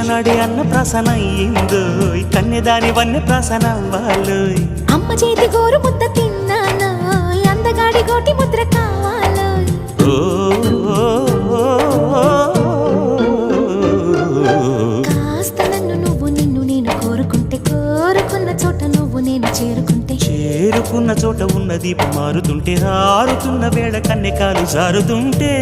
నాడే అన్న ప్రాసన అయ్యిందో కన్యదాని వన్య ప్రాసన అవ్వాలో అమ్మ చేతి గోరు ముద్ద తిన్నాను అందగాడి గోటి ముద్ర కావాలో కాస్త నన్ను నువ్వు నిన్ను నేను కోరుకుంటే కోరుకున్న చోట నువ్వు నేను చేరుకుంటే చేరుకున్న చోట ఉన్న దీపం మారుతుంటే ఆరుతున్న వేళ కన్నెకాలు జారుతుంటే